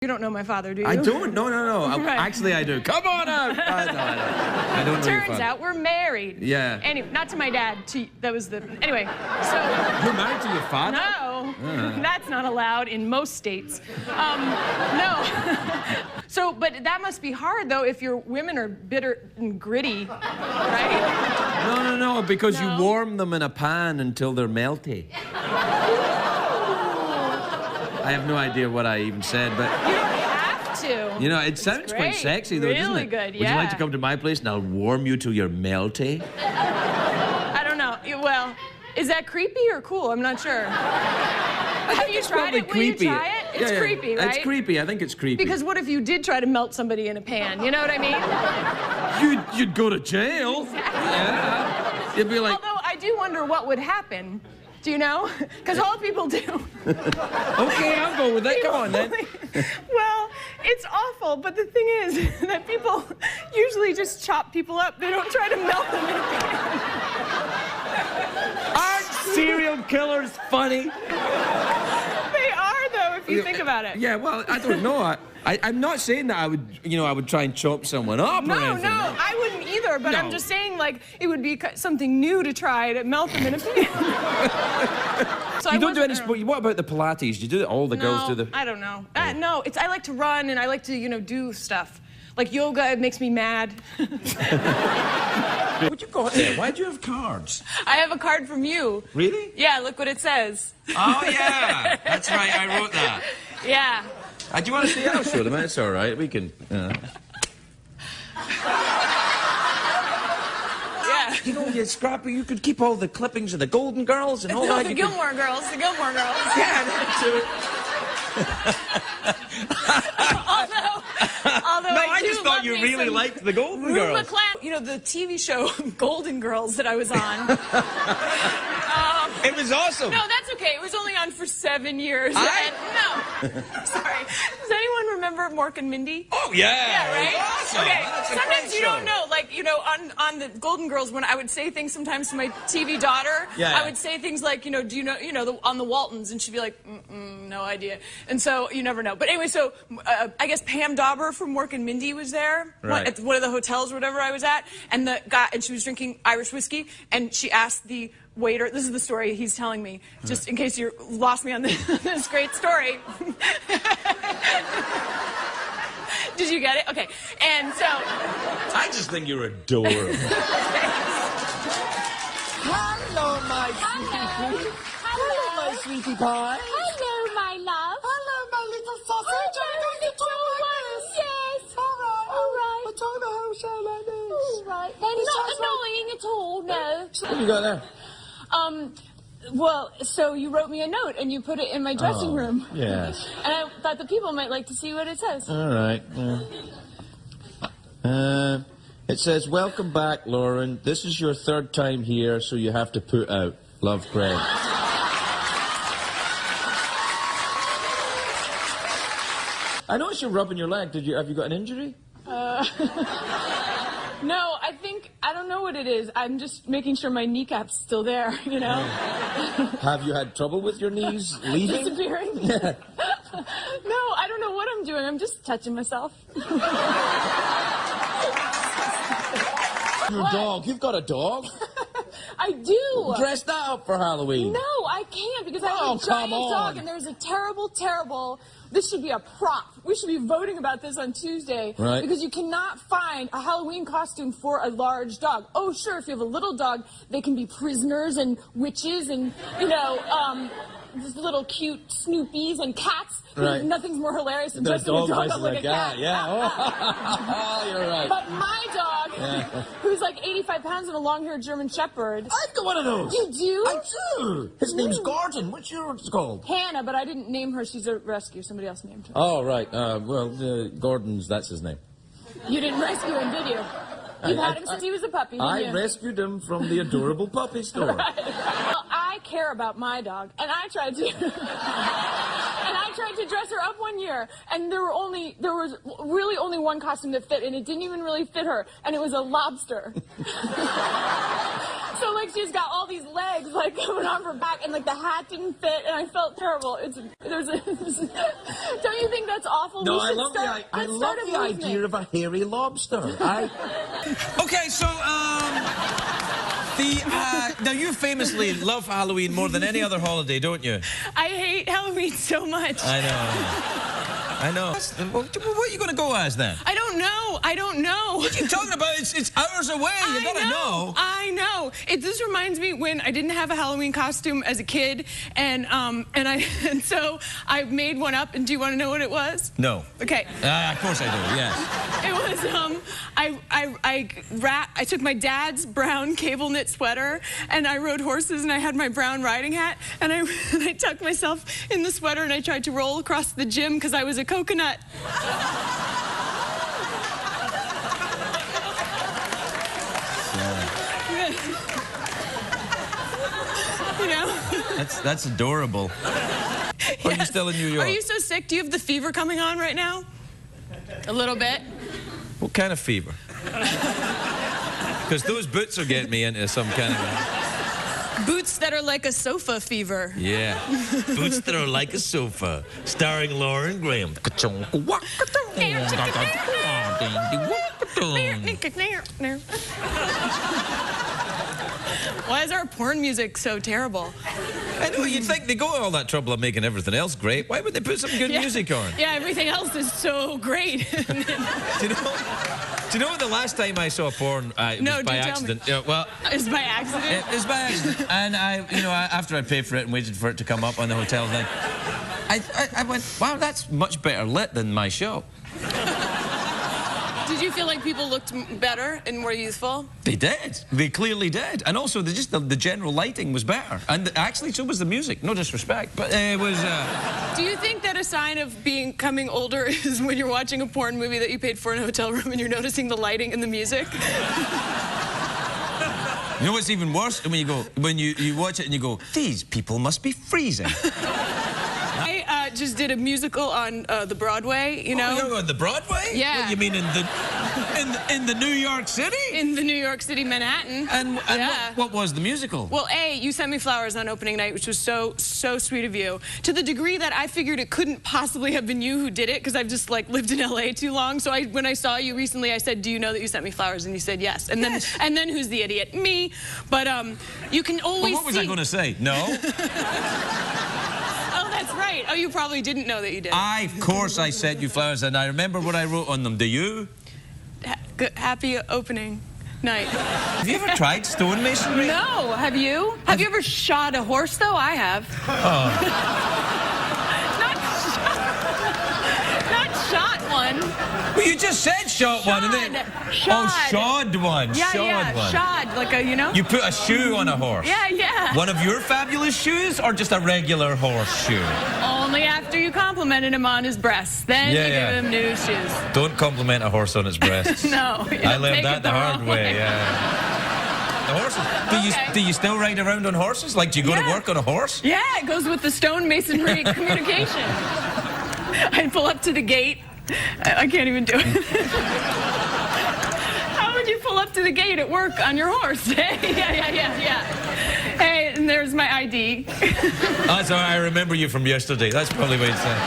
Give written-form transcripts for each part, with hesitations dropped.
You don't know my father, do you? I don't. No. Right. Actually, I do. Come on out. No, I don't. I don't know your Turns father. out we're married. Yeah. Anyway, not to my dad. That was the... Anyway, so... You're married to your father? No. That's not allowed in most states. No. So, but that must be hard, though, if your women are bitter and gritty, right? No, because you warm them in a pan until they're melty. I have no idea what I even said, but... You don't have to. You know, it sounds quite sexy, though, doesn't it? Really good, yeah. Would you like to come to my place and I'll warm you till you're melty? I don't know. Well, is that creepy or cool? I'm not sure. Have you tried it? Will you try it? It's creepy, right? It's creepy. I think it's creepy. Because what if you did try to melt somebody in a pan? You know what I mean? You'd go to jail. Exactly. Yeah. You'd be like... Although I do wonder what would happen. Do you know? Because all people do. Okay, I'll go with that. Come on, then. Well, it's awful, but the thing is that people usually just chop people up. They don't try to melt them in a pan. Aren't serial killers funny? They are, though, if you think about it. Yeah, well, I don't know. I'm not saying that I would try and chop someone up or anything. No, I wouldn't either, but I'm just saying, like, it would be something new to try to melt them in a pan. So you don't do any sport. What about the Pilates? Do you do it? All the girls do the... I don't know. No, I like to run and I like to, do stuff. Like yoga, it makes me mad. What you got there? Why do you have cards? I have a card from you. Really? Yeah, look what it says. Oh, yeah. That's right, I wrote that. Yeah. Do you want to see it? I'll show them. It's all right. We can... Yeah. You know, you Scrappy, you could keep all the clippings of the Golden Girls and all that. The Gilmore Girls. Yeah, that's it. Although No, I just thought you really liked the Golden Girls. The TV show Golden Girls that I was on. It was awesome. No, that's okay. It was only on for 7 years. No. Sorry. Does anyone remember Mork and Mindy? Oh, yeah. Yeah, right? Awesome. Okay. That's a Sometimes great you show. don't know. Like, on the Golden Girls, when I would say things sometimes to my TV daughter, I would say things like, do you know, on the Waltons, and she'd be like, no idea. And so you never know. But anyway, so I guess Pam Dauber from Mork and Mindy was there at one of the hotels or whatever I was at, and she was drinking Irish whiskey, and she asked the waiter, this is the story he's telling me, just in case you lost me on this great story. Did you get it? Okay. And so... I just think you're adorable. Hello, my sweetie. Hello, my sweetie pie. Hello, my love. Hello, my little sausage. Yes. All right. I told her how shall I do. All right. Not annoying at all, no. What have you got there? Well, so you wrote me a note and you put it in my dressing room. Yes. And I thought the people might like to see what it says. All right. It says, "Welcome back, Lauren. This is your 3rd time here, so you have to put out. Love, Craig." I noticed you're rubbing your leg. Have you got an injury? No, I don't know what it is. I'm just making sure my kneecap's still there, Have you had trouble with your knees leaving? Disappearing? Yeah. No, I don't know what I'm doing. I'm just touching myself. Your dog. You've got a dog. I do. Dress that up for Halloween. No, I can't because I have a giant dog and there's a terrible... This should be a prop. We should be voting about this on Tuesday. Right. Because you cannot find a Halloween costume for a large dog. Oh, sure, if you have a little dog, they can be prisoners and witches and, just little cute Snoopies and cats. Right. Nothing's more hilarious than dressing a dog up like a cat. Yeah. Oh, you're right. But my dog, who's like 85 pounds and a long-haired German Shepherd. I've got one of those. You do? I do. His name's Gordon. What's yours called? Hannah, but I didn't name her. She's a rescue. Somebody else named her. Oh, right. Gordon's, that's his name. You didn't rescue him, did you? You've had him since he was a puppy, didn't you? I rescued him from the adorable puppy store. Right. Well, I care about my dog, and I tried to... And I tried to dress her up one year, and there was really only one costume that fit, and it didn't even really fit her, and it was a lobster. So So, like, she's got all these legs, like, coming off her back, and, like, the hat didn't fit, and I felt terrible. Don't you think that's awful? No, I love the idea of a hairy lobster. Okay, so, now you famously love Halloween more than any other holiday, don't you? I hate Halloween so much. I know. What are you going to go as then? I don't know. What are you talking about? It's hours away. You gotta know. I know. This reminds me when I didn't have a Halloween costume as a kid, and so I made one up. And do you want to know what it was? No. Okay. Of course I do. Yes. It was I took my dad's brown cable knit sweater, and I rode horses, and I had my brown riding hat, and I tucked myself in the sweater, and I tried to roll across the gym because I was a coconut. You know? That's adorable. Are you still in New York? Are you so sick? Do you have the fever coming on right now? A little bit. What kind of fever? Because those boots are getting me into some kind of Boots that are like a sofa fever. Yeah. Boots that are like a sofa. Starring Lauren Graham. Why is our porn music so terrible? I know, you'd think they go to all that trouble of making everything else great. Why would they put some good music on? Yeah, everything else is so great. Do you know the last time I saw porn was by accident? Tell me. Well, it's by accident? It was by accident. And after I paid for it and waited for it to come up on the hotel thing, I went, wow, that's much better lit than my show. Did you feel like people looked better and more youthful? They did. They clearly did. And also, the general lighting was better. And actually, so was the music. No disrespect, but it was... Do you think that a sign of becoming older is when you're watching a porn movie that you paid for in a hotel room and you're noticing the lighting and the music? You know what's even worse? When you watch it and you go, these people must be freezing. I just did a musical on the Broadway, you know? Oh, you're on the Broadway? Yeah. What, you mean in the New York City? In the New York City, Manhattan. And yeah. what was the musical? Well, you sent me flowers on opening night, which was so sweet of you. To the degree that I figured it couldn't possibly have been you who did it, because I've just, like, lived in L.A. too long. So when I saw you recently, I said, do you know that you sent me flowers? And you said yes. And then who's the idiot? Me. But you can always what was I going to say? No? That's right. Oh, you probably didn't know that you did. Of course I sent you flowers, and I remember what I wrote on them. Do you? Happy opening night. Have you ever tried stonemasonry? No. Have you? Have you ever shot a horse, though? I have. Oh. Not shot one. Well, you just said shot one, and then... Shod. Oh, shod one. Yeah, shod one. Shod, like a, you know? You put a shoe on a horse. Yeah. One of your fabulous shoes, or just a regular horse shoe? Only after you complimented him on his breasts. Then you give him new shoes. Don't compliment a horse on its breasts. No. I learned that the hard way, yeah. The horses. Do you still ride around on horses? Like, do you go to work on a horse? Yeah, it goes with the stonemasonry communication. I pull up to the gate. I can't even do it. How would you pull up to the gate at work on your horse? Yeah. Hey, and there's my ID. That's all right. I remember you from yesterday. That's probably what it's saying.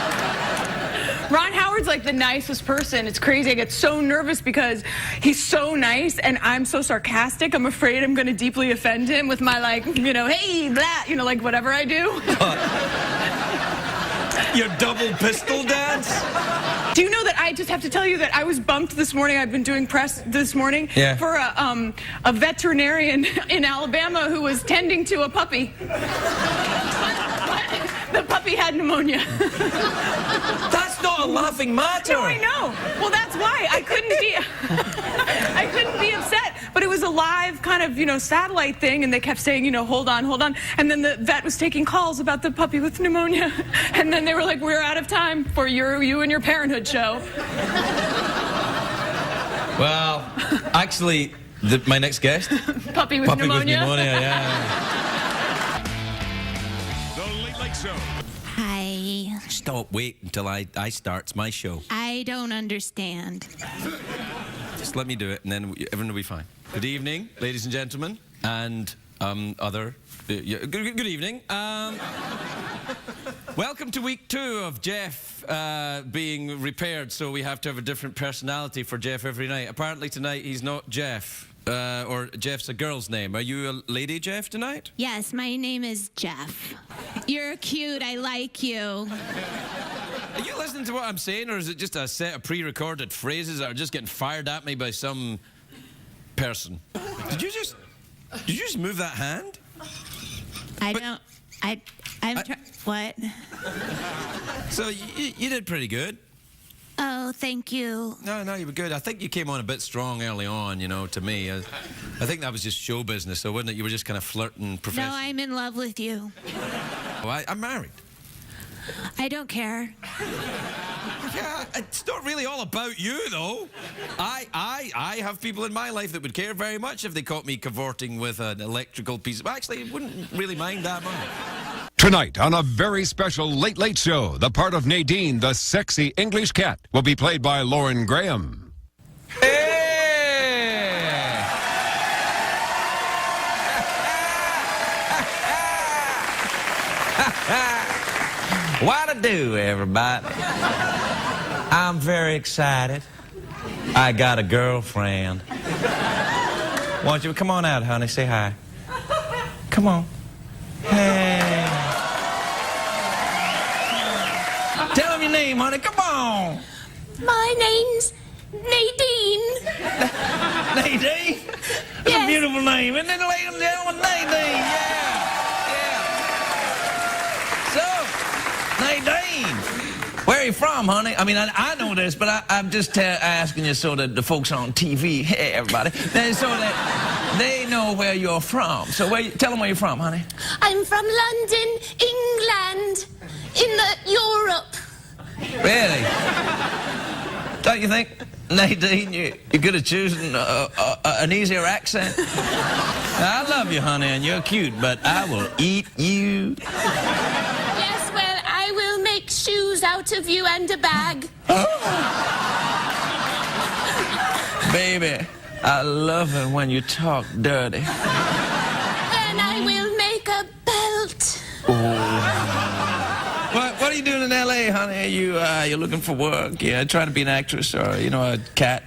Ron Howard's like the nicest person. It's crazy. I get so nervous because he's so nice and I'm so sarcastic. I'm afraid I'm going to deeply offend him with my, like, hey, blah, like whatever I do. Your double pistol dance? Do you know that I just have to tell you that I was bumped this morning? I've been doing press this morning for a veterinarian in Alabama who was tending to a puppy. The puppy had pneumonia. That's not a laughing matter. No, I know. Well, that's why I couldn't be upset. But it was a live kind of, satellite thing, and they kept saying, hold on. And then the vet was taking calls about the puppy with pneumonia. And then they were like, we're out of time for you and your parenthood show. Well, actually, my next guest. Puppy with pneumonia. Yeah. Hi. Stop, wait until I start my show. I don't understand. Just let me do it, and then everyone will be fine. Good evening, ladies and gentlemen, and Good evening. Welcome to week 2 of Jeff being repaired, so we have to have a different personality for Jeff every night. Apparently tonight he's not Jeff, or Jeff's a girl's name. Are you a lady, Jeff, tonight? Yes, my name is Jeff. You're cute. I like you. Are you listening to what I'm saying, or is it just a set of pre-recorded phrases that are just getting fired at me by some person? Did you just move that hand? What? So you did pretty good. Oh, thank you. No, you were good. I think you came on a bit strong early on, you know, to me. I think that was just show business, though, wasn't it? You were just kind of flirting professionally. No, I'm in love with you. Oh, I'm married. I don't care. Yeah, it's not really all about you, though. I have people in my life that would care very much if they caught me cavorting with an electrical piece. Actually, wouldn't really mind that much. Tonight on a very special Late Late Show, the part of Nadine, the sexy English cat, will be played by Lauren Graham. What to do, everybody? I'm very excited. I got a girlfriend. Why don't you come on out, honey? Say hi. Come on. Hey. Tell him your name, honey. Come on. My name's Nadine. Nadine? That's a beautiful name, isn't it, ladies and gentlemen? Nadine, yeah. So, Nadine, where are you from, honey? I mean, I know this, but I'm just asking you so that the folks on TV, hey, everybody, so that they know where you're from. So tell them where you're from, honey. I'm from London, England, in Europe. Really? Don't you think, Nadine, you're good at choosing an easier accent? I love you, honey, and you're cute, but I will eat you. Yes, well, I will make shoes out of you and a bag. Baby, I love it when you talk dirty. Then I will make a belt. What are you doing in L.A., honey? You looking for work? Yeah, trying to be an actress or, you know, a cat?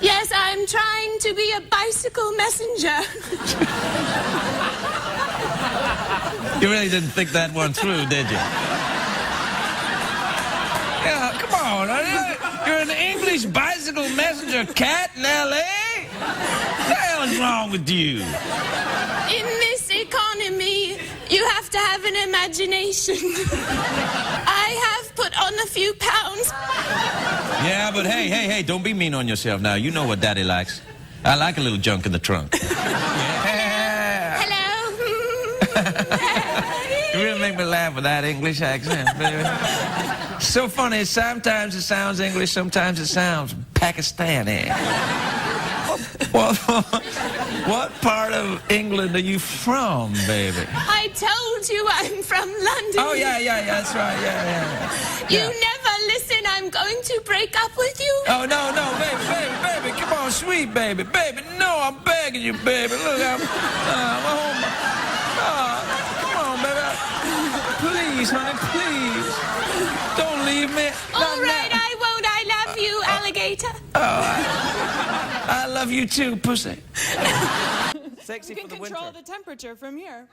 Yes, I'm trying to be a bicycle messenger. You really didn't think that one through, did you? Yeah, come on, honey. You're an English bicycle messenger cat in L.A.? What the hell is wrong with you? In this economy, you have to have an imagination. I have put on a few pounds. Yeah, but hey, don't be mean on yourself now. You know what Daddy likes. I like a little junk in the trunk. Yeah. Hello. You really make me laugh with that English accent, baby. So funny. Sometimes it sounds English, sometimes it sounds Pakistani. What part of England are you from, baby? I told you I'm from London. Oh, yeah, that's right, yeah. You never listen. I'm going to break up with you. Oh, no, baby, come on, sweet baby. Baby, no, I'm begging you, baby. Look, I'm home. Come on, baby. Please, honey, please. Don't leave me. All right, I won't. I love you, alligator. I love you too, pussy. Sexy You can for the control winter. the temperature from here.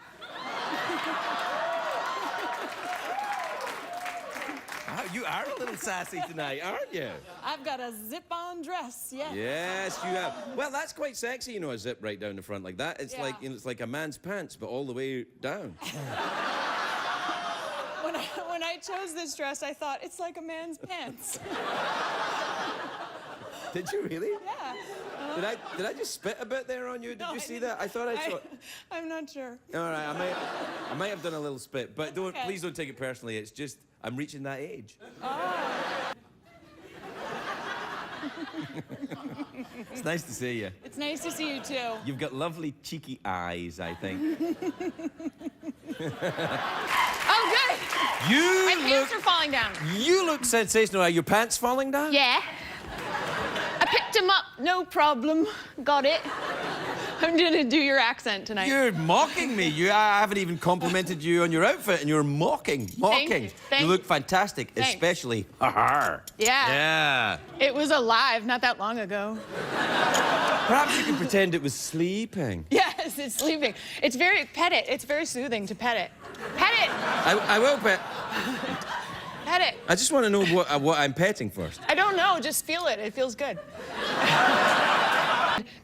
Wow, you are a little sassy tonight, aren't you? I've got a zip-on dress, yeah. Yes, you have. Well, that's quite sexy, you know, a zip right down the front like that. It's Yeah. like, you know, it's like a man's pants, but all the way down. When I chose this dress, I thought, it's like a man's pants. Did you really? Yeah. Did I just spit a bit there on you? Did No, you I see didn't. that? I thought I saw. I'm not sure. All right, I might have done a little spit, but don't. okay. Please don't take it personally. It's just I'm reaching that age. Oh. It's nice to see you. It's nice to see you, too. You've got lovely cheeky eyes, I think. Oh, good. My pants are falling down. You look sensational. Are your pants falling down? Yeah. I picked him up, no problem. Got it. I'm gonna do your accent tonight. You're mocking me. I haven't even complimented you on your outfit, and you're mocking. Thank You look fantastic, Thanks. especially her. Yeah. Yeah. It was alive not that long ago. Perhaps you could pretend it was sleeping. Yes, it's sleeping. It's very, pet it. It's very soothing to pet it. Pet it. I will pet. Pet it. I just want to know what I'm petting first. I don't know, just feel it. It feels good.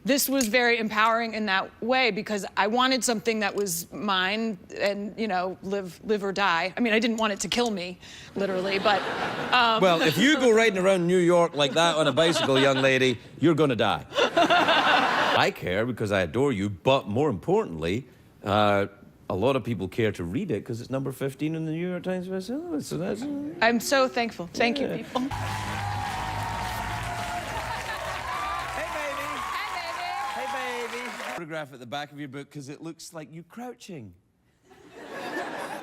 This was very empowering in that way because I wanted something that was mine and, you know, live or die. I mean, I didn't want it to kill me, literally, but... Well, if you go riding around New York like that on a bicycle, young lady, you're gonna die. I care because I adore you, but more importantly, a lot of people care to read it because it's number 15 in the New York Times bestseller. So that's... I'm so thankful. Thank you, people. Photograph at the back of your book because it looks like you crouching.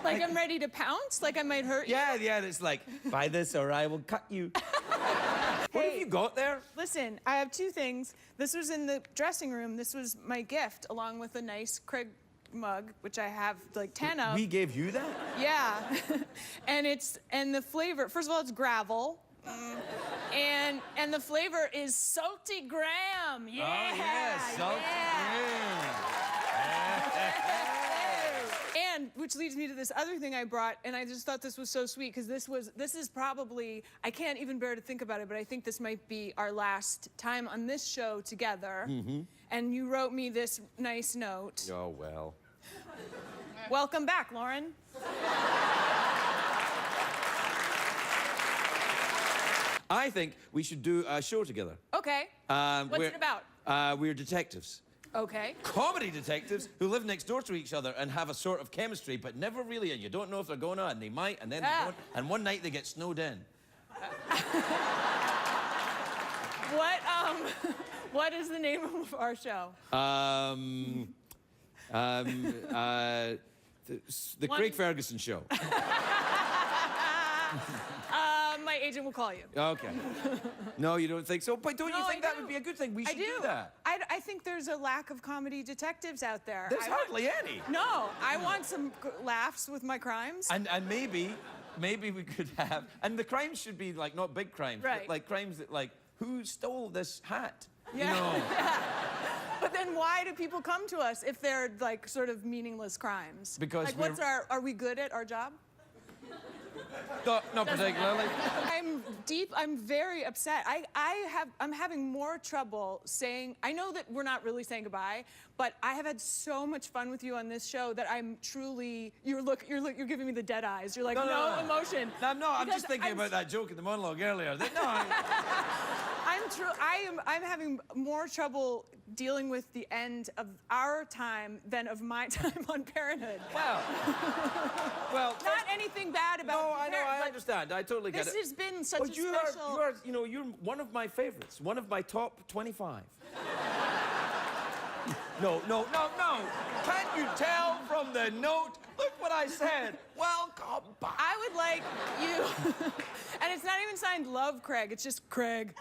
Like I'm ready to pounce? Like I might hurt you? Yeah, it's like, buy this or I will cut you. What have you got there? Listen, I have two things. This was in the dressing room. This was my gift, along with a nice Craig mug, which I have like 10 of. We gave you that? Yeah. and the flavor, first of all, it's gravel. And the flavor is salty graham. Yeah. Oh, yeah, salty graham. And which leads me to this other thing I brought, and I just thought this was so sweet because this is probably, I can't even bear to think about it, but I think this might be our last time on this show together. Mm-hmm. And you wrote me this nice note. Oh, well. Welcome back, Lauren. I think we should do a show together. Okay. What's it about? We're detectives. Okay. Comedy detectives who live next door to each other and have a sort of chemistry, but never really, and you don't know if they're going on, and they might, and then they don't, and one night they get snowed in. What is the name of our show? The Craig Ferguson Show. My agent will call you. Okay. No, you don't think so? But don't you think I that would be a good thing? We should do that. I think there's a lack of comedy detectives out there. There's hardly any. No, I want some laughs with my crimes. And maybe we could have, and the crimes should be like not big crimes, right. But like crimes that like, who stole this hat? Yeah. You know? Yeah. But then why do people come to us if they're like sort of meaningless crimes? Because like are we good at our job? Not particularly. I'm very upset. I'm having more trouble saying, I know that we're not really saying goodbye, but I have had so much fun with you on this show that I'm truly, you're giving me the dead eyes. You're like, no emotion. No, I'm not. I'm just thinking about that joke in the monologue earlier. I'm having more trouble dealing with the end of our time than of my time on Parenthood. Well, not anything bad about. No, I know. I understand. I totally get it. This has been such a special. You're one of my favorites. One of my top 25. No. Can't you tell from the note? Look what I said. Welcome back. I would like you. And it's not even signed Love Craig. It's just Craig.